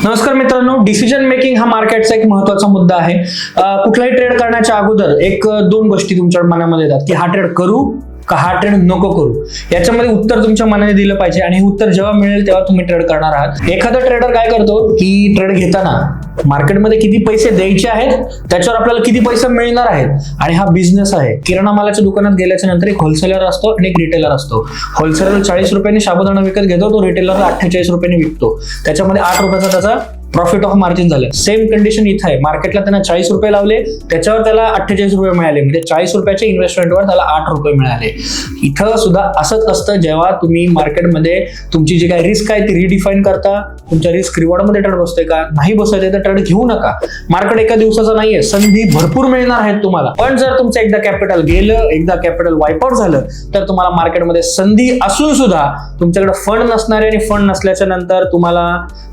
नमस्कार मित्रांनो, decision making हा मार्केटचा एक महत्त्वाचा मुद्दा आहे. कुठलाही ट्रेड करण्याच्या अगोदर एक दोन गोष्टी तुमच्या मनामध्ये येतात की हा ट्रेड करू का हा ट्रेड नको करू. याच्यामध्ये उत्तर तुमच्या मनाने दिलं पाहिजे आणि हे उत्तर जेव्हा मिळेल तेव्हा तुम्ही ट्रेड करणार आहात. एखादा ट्रेडर काय करतो की ट्रेड घेताना मार्केटमध्ये किती पैसे द्यायचे आहेत, त्याच्यावर आपल्याला किती पैसे मिळणार आहेत. आणि हा बिझनेस आहे. किराणा मालाच्या दुकानात गेल्याच्या नंतर एक होलसेलर असतो आणि एक रिटेलर असतो. होलसेलर 40 रुपयांनी साबुदाणा विकत घेतो, तो रिटेलर 48 रुपयांनी विकतो. त्याच्यामध्ये 8 रुपयाचा त्याचा प्रॉफिट ऑफ मार्जिन झालं. सेम कंडिशन इथं आहे. मार्केटला त्यांना 40 रुपये लावले, त्याच्यावर त्याला 48 रुपये मिळाले. म्हणजे 40 रुपयाच्या इन्व्हेस्टमेंटवर त्याला 8 रुपये मिळाले. इथं सुद्धा असंच असतं. जेव्हा तुम्ही मार्केटमध्ये तुमची जी काही रिस्क आहे ती रिडिफाईन करता, तुमच्या रिस्क रिवॉर्ड मध्ये ट्रेड बसतोय का नाही बसतोय तर ट्रेड घेऊ नका. मार्केट एका दिवसाचा नाहीये, संधी भरपूर मिळणार आहेत तुम्हाला. पण जर तुमचं एकदा कॅपिटल गेलं, एकदा कॅपिटल वाईपआउट झालं तर तुम्हाला मार्केटमध्ये संधी असून सुद्धा तुमच्याकडे फंड नसणारे आणि फंड नसल्याच्या नंतर तुम्हाला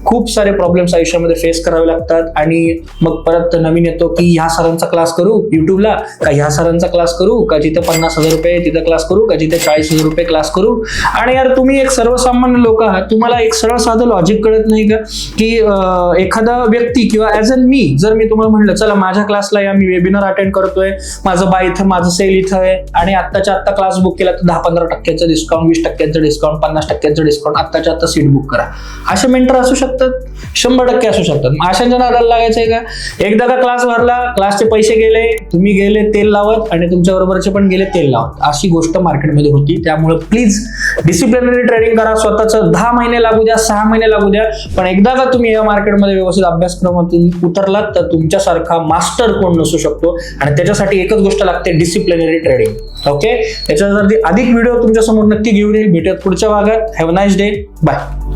खूप सारे प्रॉब्लेम्स आयुष्यामध्ये फेस करावे लागतात. आणि मग परत नवीन येतो की ह्या सरांचा क्लास करू युट्यूबला, का ह्या सरांचा क्लास करू, का जिथे 50,000 रुपये तिथे क्लास करू, का जिथे 40,000 रुपये क्लास करू. आणि यार तुम्ही एक सर्वसामान्य लोक आहात, तुम्हाला एक सरळ साधं लॉजिक कळत नाही का की एखादा व्यक्ती किंवा ऍज अन मी जर मी तुम्हाला म्हटलं चला माझ्या क्लासला या, मी वेबिनार अटेंड करतोय, माझं बाय इथं, माझं सेल इथं आहे आणि आत्ताच्या आत्ता क्लास बुक केला तर 10-15% डिस्काउंट, 20% डिस्काउंट, 50% डिस्काउंट, आत्ताच्या आत्ता सीट बुक करा. असे मेंटर असू शकतात, 100% असू शकतात. अशांच्या नादाला लागायचंय का? एकदा का क्लास भरला, क्लासचे पैसे गेले, तुम्ही गेले तेल लावत आणि तुमच्या बरोबरचे पण गेले तेल लावत. अशी गोष्ट मार्केटमध्ये होती. त्यामुळे प्लीज डिसिप्लिनरी ट्रेडिंग करा. स्वतःचं 10 महिने लागू द्या, 6 महिने लागू द्या, पण एकदा का तुम्ही या मार्केटमध्ये व्यवस्थित अभ्यासक्रमातून उतरलात तर तुमच्यासारखा मास्टर कोण नसू शकतो. आणि त्याच्यासाठी एकच गोष्ट लागते, डिसिप्लिनरी ट्रेडिंग. ओके, त्याच्यासाठी अधिक व्हिडिओ तुमच्या समोर नक्की घेऊन येईल. भेटूयात पुढच्या भागात. Have a nice day. Bye.